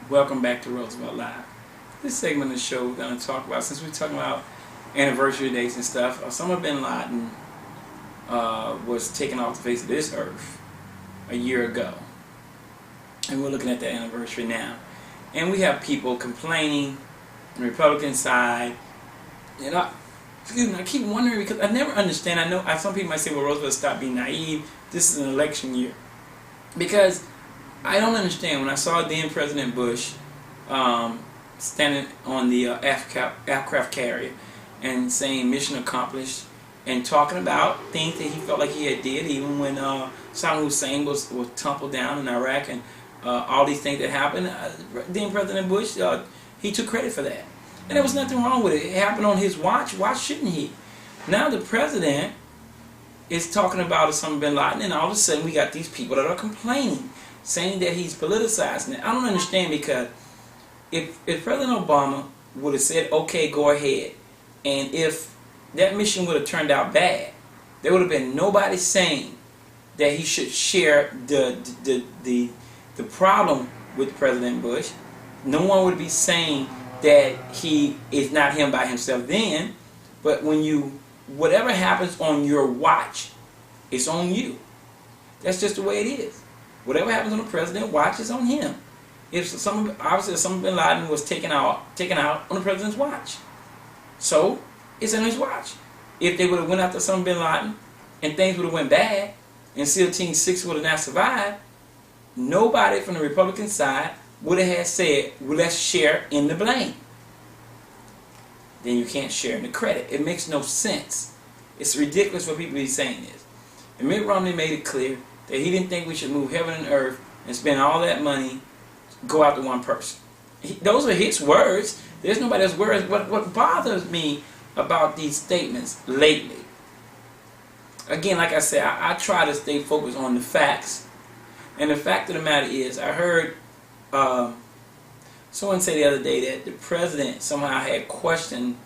Welcome back to Roosevelt Live. This segment of the show we're going to talk about, since we're talking about anniversary dates and stuff, Osama bin Laden was taken off the face of this earth a year ago. And we're looking at that anniversary now. And we have people complaining on the Republican side. And I keep wondering because I never understand. I know some people might say, well, Roosevelt, stop being naive. This is an election year. Because I don't understand. When I saw then President Bush standing on the aircraft carrier and saying mission accomplished and talking about things that he felt like he had did, even when Saddam Hussein was tumbled down in Iraq and all these things that happened, then President Bush, he took credit for that. And there was nothing wrong with it. It happened on his watch. Why shouldn't he? Now the president is talking about Osama bin Laden, and all of a sudden we got these people that are complaining, saying that he's politicizing it. I don't understand, because if President Obama would have said, okay, go ahead, and if that mission would have turned out bad, there would have been nobody saying that he should share the problem with President Bush. No one would be saying that he is not him by himself then, but when whatever happens on your watch, it's on you. That's just the way it is. Whatever happens on the president's watch is on him. Obviously Osama bin Laden was taken out on the president's watch, so it's on his watch. If they would have went after Osama bin Laden and things would have went bad and SEAL Team 6 would have not survived, nobody from the Republican side would have had said, well, let's share in the blame. Then you can't share in the credit. It makes no sense. It's ridiculous for people to be saying this. And Mitt Romney made it clear that he didn't think we should move heaven and earth and spend all that money, go after one person. Those are his words. There's nobody else's words. What bothers me about these statements lately, again, like I said, I try to stay focused on the facts. And the fact of the matter is, I heard someone say the other day that the president somehow had questioned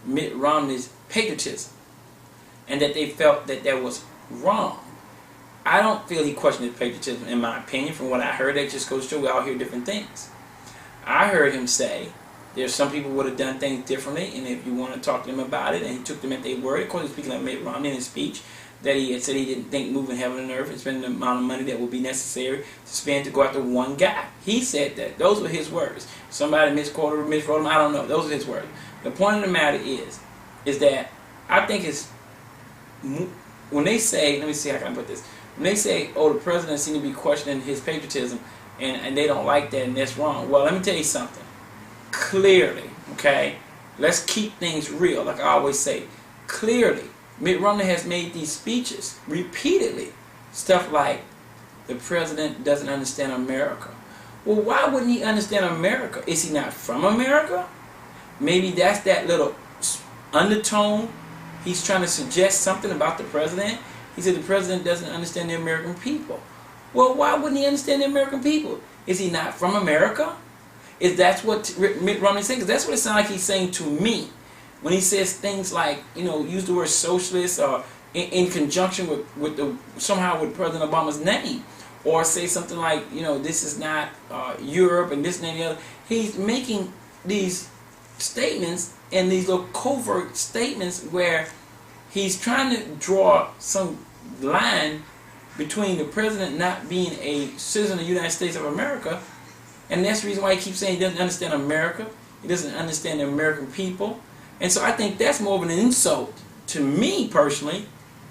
Mitt Romney's patriotism, and that they felt that that was wrong. I don't feel he questioned his patriotism, in my opinion. From what I heard, that just goes to show we all hear different things. I heard him say there's some people would have done things differently, and if you want to talk to them about it, and he took them at their word. Of course, he's speaking of Mitt Romney in his speech, that he had said he didn't think moving heaven and earth and spending the amount of money that would be necessary to spend to go after one guy. He said that. Those were his words. Somebody misquoted or miswrote them. I don't know. Those are his words. The point of the matter is that I think it's, when they say, let me see how can I put this. When they say, oh, the president seems to be questioning his patriotism and they don't like that and that's wrong. Well, let me tell you something. Clearly, okay, let's keep things real, like I always say. Clearly, Mitt Romney has made these speeches repeatedly. Stuff like, the president doesn't understand America. Well, why wouldn't he understand America? Is he not from America? Maybe that's that little undertone. He's trying to suggest something about the president. He said the president doesn't understand the American people. Well, why wouldn't he understand the American people? Is he not from America? Is that what Mitt Romney saying? Because that's what it sounds like he's saying to me. When he says things like, use the word socialist or in conjunction with somehow with President Obama's name. Or say something like, this is not Europe and this and the other. He's making these statements and these little covert statements where he's trying to draw some line between the president not being a citizen of the United States of America, and that's the reason why he keeps saying he doesn't understand America, he doesn't understand the American people. And so I think that's more of an insult to me personally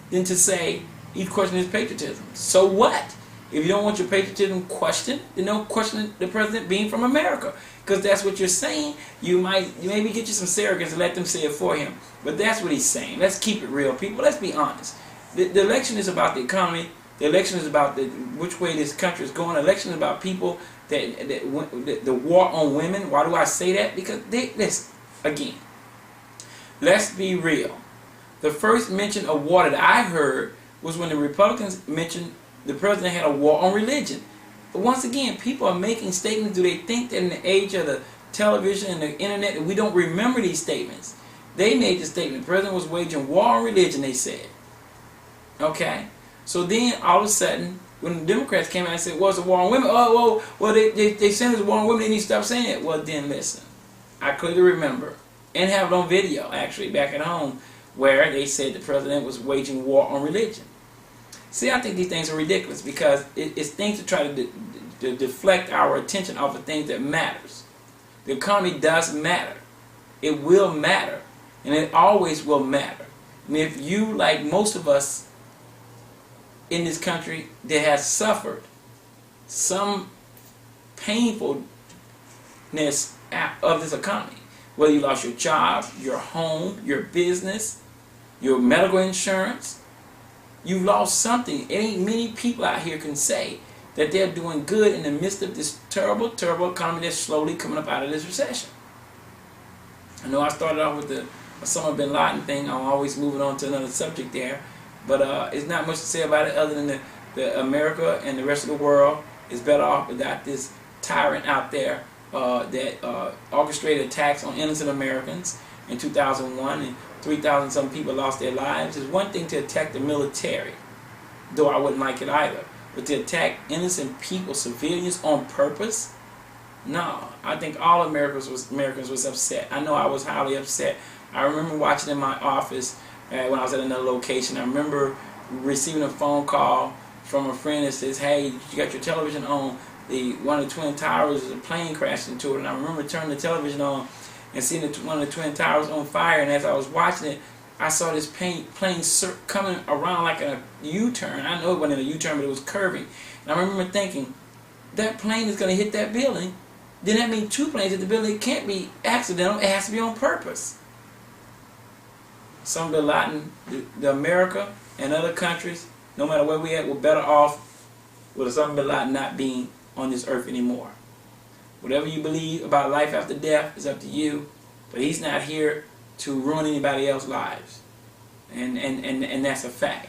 than to say he's questioning his patriotism. So what? If you don't want your patriotism questioned, then don't question the president being from America. Because that's what you're saying. You maybe get you some surrogates and let them say it for him. But that's what he's saying. Let's keep it real, people. Let's be honest. The election is about the economy. The election is about which way this country is going. The election is about people the war on women. Why do I say that? Because again, let's be real. The first mention of war that I heard was when the Republicans mentioned the president had a war on religion. But once again, people are making statements. Do they think that in the age of the television and the internet that we don't remember these statements? They made the statement. The president was waging war on religion, they said. Okay? So then, all of a sudden, when the Democrats came out and said, "What's a war on women?" Oh, well, they sent us a war on women. They need to stop saying it. Well, then listen, I clearly remember and have it on video actually back at home where they said the president was waging war on religion. See, I think these things are ridiculous because it's things to try to deflect our attention off of things that matters. The economy does matter. It will matter, and it always will matter. And if you, like most of us in this country, that has suffered some painfulness of this economy, whether you lost your job, your home, your business, your medical insurance, you've lost something. It ain't many people out here can say that they're doing good in the midst of this terrible, terrible economy that's slowly coming up out of this recession. I know I started off with the Osama bin Laden thing. I'm always moving on to another subject there. But it's not much to say about it other than the America and the rest of the world is better off without this tyrant out there that orchestrated attacks on innocent Americans in 2001, and 3,000 some people lost their lives. It's one thing to attack the military, though I wouldn't like it either, but to attack innocent people, civilians, on purpose? No, I think all Americans was upset. I know I was highly upset. I remember watching in my office when I was at another location. I remember receiving a phone call from a friend that says, "Hey, you got your television on? One of the Twin Towers, a plane crashed into it." And I remember turning the television on and seeing one of the Twin Towers on fire. And as I was watching it, I saw this plane coming around like a U-turn. I know it wasn't a U-turn, but it was curving. And I remember thinking, that plane is going to hit that building. Then that means two planes hit the building. It can't be accidental. It has to be on purpose. Some bin Laden, the America and other countries, no matter where we at, we're better off with Osama bin Laden not being on this earth anymore. Whatever you believe about life after death is up to you, but he's not here to ruin anybody else's lives, and that's a fact.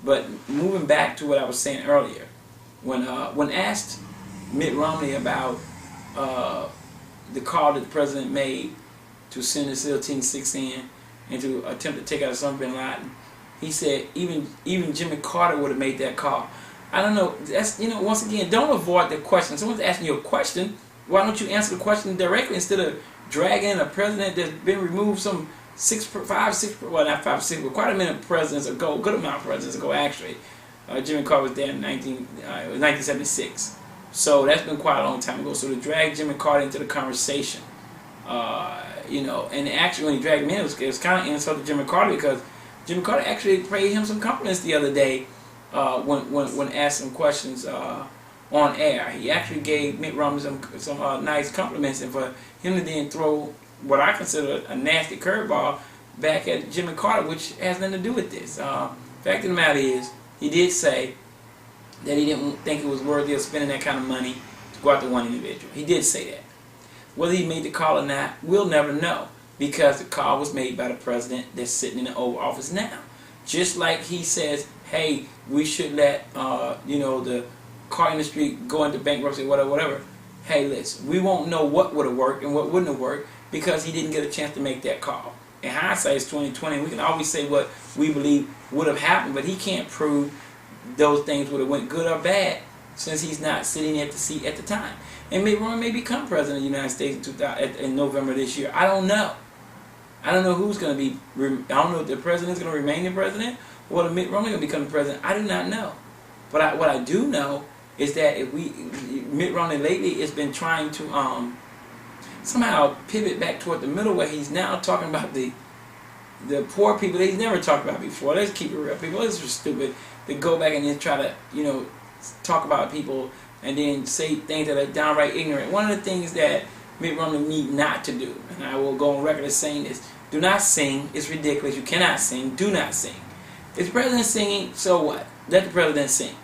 But moving back to what I was saying earlier, when asked Mitt Romney about the call that the president made to send the SEAL Team 6 in and to attempt to take out Osama bin Laden, he said even Jimmy Carter would have made that call. I don't know. That's, once again, don't avoid the question. Someone's asking you a question. Why don't you answer the question directly instead of dragging a president that's been removed some well, not 5, 6, but quite a minute presidents ago, good amount of presidents ago actually. Jimmy Carter was there in 1976. So that's been quite a long time ago. So to drag Jimmy Carter into the conversation, and actually when he dragged him in, it was kind of insult to Jimmy Carter, because Jimmy Carter actually paid him some compliments the other day when asked some questions on air. He actually gave Mitt Romney some nice compliments, and for him to then throw what I consider a nasty curveball back at Jimmy Carter, which has nothing to do with this. Fact of the matter is, he did say that he didn't think it was worthy of spending that kind of money to go after one individual. He did say that. Whether he made the call or not, we'll never know, because the call was made by the president that's sitting in the Oval Office now. Just like he says, hey, we should let the car industry go into bankruptcy, whatever. Hey, listen, we won't know what would have worked and what wouldn't have worked, because he didn't get a chance to make that call. In hindsight, it's 2020. We can always say what we believe would have happened, but he can't prove those things would have went good or bad, since he's not sitting at the seat at the time. And Mitt Romney may become president of the United States in November this year. I don't know. I don't know who's going to be. I don't know if the president is going to remain the president, or whether Mitt Romney is going to become the president. I do not know. But what I do know is that Mitt Romney lately has been trying to somehow pivot back toward the middle, where he's now talking about the poor people that he's never talked about before. Let's keep it real, people. This is stupid to go back and then try to talk about people and then say things that are downright ignorant. One of the things that Mitt Romney need not to do, and I will go on record as saying this: do not sing. It's ridiculous. You cannot sing. Do not sing. If the president's singing, so what? Let the president sing.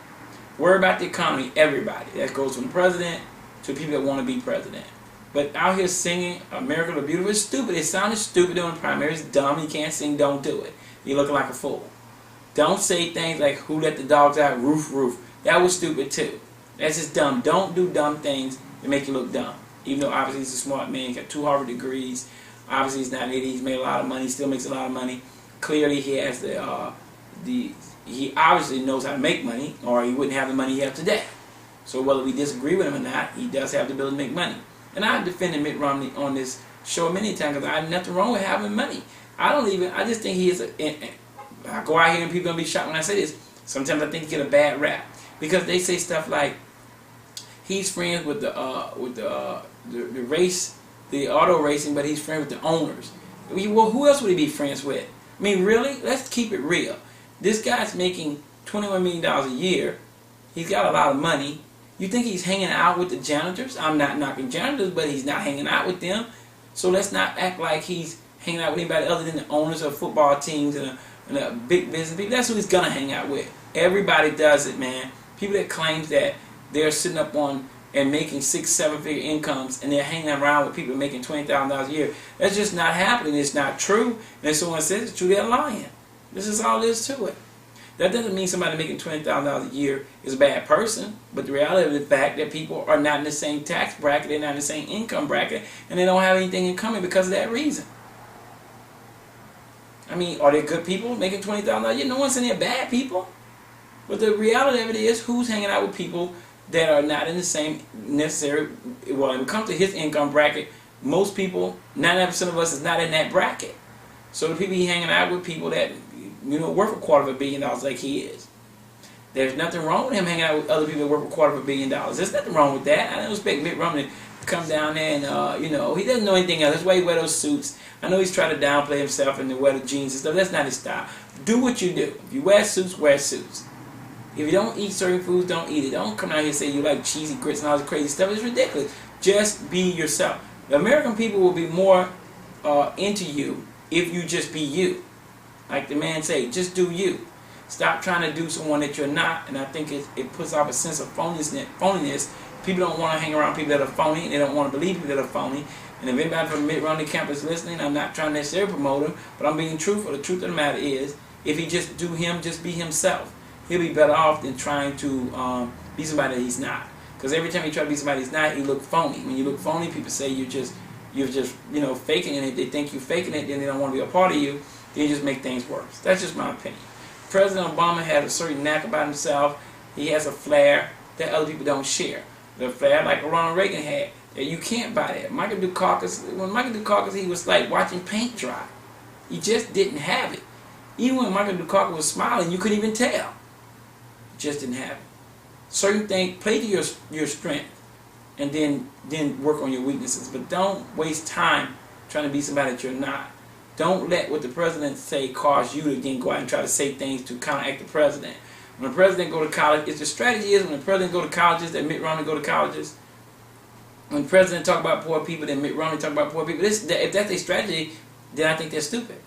Worry about the economy, everybody. That goes from the president to people that want to be president. But out here singing America the Beautiful is stupid. It sounded stupid during the primary. It's dumb. You can't sing. Don't do it. You're looking like a fool. Don't say things like, who let the dogs out? Roof, roof. That was stupid too. That's just dumb. Don't do dumb things that make you look dumb. Even though obviously he's a smart man. He's got 2 Harvard degrees. Obviously he's not an idiot. He's made a lot of money. He still makes a lot of money. Clearly he has the he obviously knows how to make money, or he wouldn't have the money he has today. So whether we disagree with him or not, he does have the ability to make money. And I've defended Mitt Romney on this show many times because I have nothing wrong with having money. I just think he is I go out here and people are going to be shocked when I say this. Sometimes I think he get a bad rap because they say stuff like he's friends with the race, the auto racing, but he's friends with the owners. Well, who else would he be friends with? I mean, really? Let's keep it real. This guy's making $21 million a year. He's got a lot of money. You think he's hanging out with the janitors? I'm not knocking janitors, but he's not hanging out with them. So let's not act like he's hanging out with anybody other than the owners of football teams and a big business people. That's who he's going to hang out with. Everybody does it, man. People that claims that they're sitting up on and making 6-7 figure incomes and they're hanging around with people making $20,000 a year. That's just not happening. It's not true. And if someone says it's true, they're lying. This is all there is to it. That doesn't mean somebody making $20,000 a year is a bad person, but the reality of the fact that people are not in the same tax bracket, they're not in the same income bracket, and they don't have anything in common because of that reason. I mean, are there good people making $20,000 a year? No one's saying they're bad people. But the reality of it is, who's hanging out with people that are not in the same necessary, well, when it comes to his income bracket, most people, 99% of us is not in that bracket. So the people he's hanging out with people that, worth $250 million like he is. There's nothing wrong with him hanging out with other people that worth $250 million. There's nothing wrong with that. I don't expect Mitt Romney to come down there and, he doesn't know anything else. That's why he wears those suits. I know he's trying to downplay himself and to wear the jeans and stuff. That's not his style. Do what you do. If you wear suits, wear suits. If you don't eat certain foods, don't eat it. Don't come out here and say you like cheesy grits and all this crazy stuff. It's ridiculous. Just be yourself. The American people will be more into you if you just be you. Like the man say, just do you. Stop trying to do someone that you're not. And I think it puts off a sense of phoniness. People don't want to hang around people that are phony. They don't want to believe people that are phony. And if anybody from Mitt Romney camp is listening, I'm not trying to necessarily promote him, but I'm being truthful. The truth of the matter is, if he just do him, just be himself, he'll be better off than trying to be somebody that he's not. Because every time you try to be somebody he's not, you look phony. When you look phony, people say you're just faking it. If they think you're faking it, then they don't want to be a part of you. Then you just make things worse. That's just my opinion. President Obama had a certain knack about himself. He has a flair that other people don't share. The flair like Ronald Reagan had. That you can't buy that. When Michael Dukakis, he was like watching paint dry. He just didn't have it. Even when Michael Dukakis was smiling, you couldn't even tell. Just didn't have it. Certain things, play to your strength, and then work on your weaknesses. But don't waste time trying to be somebody that you're not. Don't let what the president say cause you to then go out and try to say things to counteract the president. When the president go to college, the strategy is when the president go to colleges, that Mitt Romney go to colleges. When the president talk about poor people, then Mitt Romney talk about poor people. If that's their strategy, then I think they're stupid.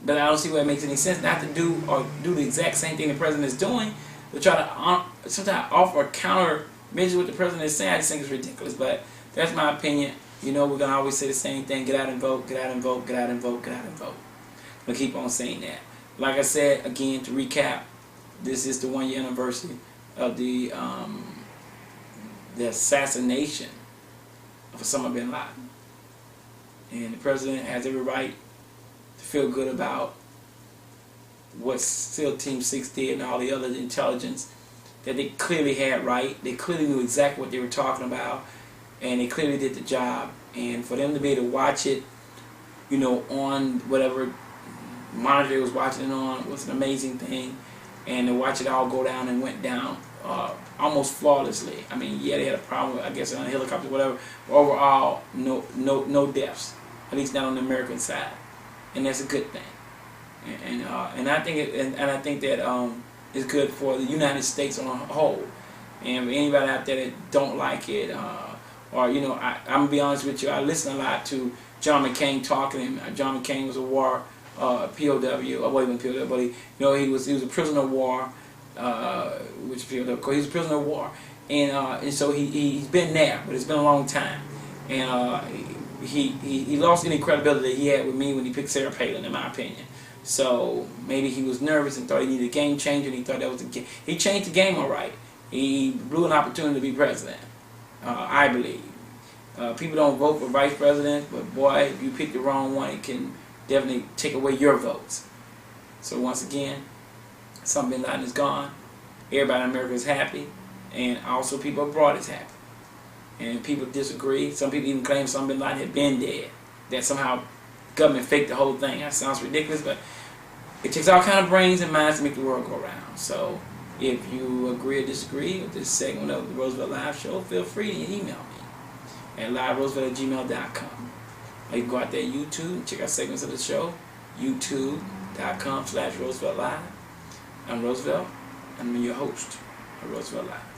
But I don't see where it makes any sense not to do the exact same thing the president is doing, but try to sometimes offer a counter measure what the president is saying. I just think it's ridiculous. But that's my opinion. We're going to always say the same thing. Get out and vote, get out and vote, get out and vote, get out and vote. We'll keep on saying that. Like I said, again, to recap, this is the 1-year anniversary of the assassination of Osama bin Laden. And the president has every right to feel good about what SEAL Team 6 did and all the other intelligence that they clearly had right. They clearly knew exactly what they were talking about, and they clearly did the job. And for them to be able to watch it, on whatever monitor they was watching it on was an amazing thing. And to watch it all go down and went down almost flawlessly. I mean, yeah, they had a problem, I guess, on a helicopter or whatever. But overall, no deaths, at least not on the American side, and that's a good thing. And I think that it's good for the United States on a whole. And for anybody out there that don't like it, I'm gonna be honest with you, I listen a lot to John McCain talking. John McCain was a war POW, or wasn't POW, but he was a prisoner of war, which POW, because he was a prisoner of war, and so he's been there, but it's been a long time, and he lost any credibility that he had with me when he picked Sarah Palin, in my opinion. So maybe he was nervous and thought he needed a game changer, and he thought that was he changed the game all right. He blew an opportunity to be president. I believe. People don't vote for vice president, but boy, if you pick the wrong one, it can definitely take away your votes. So once again, Osama bin Laden is gone. Everybody in America is happy, and also people abroad is happy. And people disagree. Some people even claim Osama bin Laden had been dead. That somehow government faked the whole thing. That sounds ridiculous, but it takes all kind of brains and minds to make the world go round. So if you agree or disagree with this segment of the Roosevelt Live Show, feel free to email me at liveroosevelt@gmail.com. Or you can go out there to YouTube and check out segments of the show. YouTube.com/Roosevelt Live. I'm Roosevelt. I'm your host of Roosevelt Live.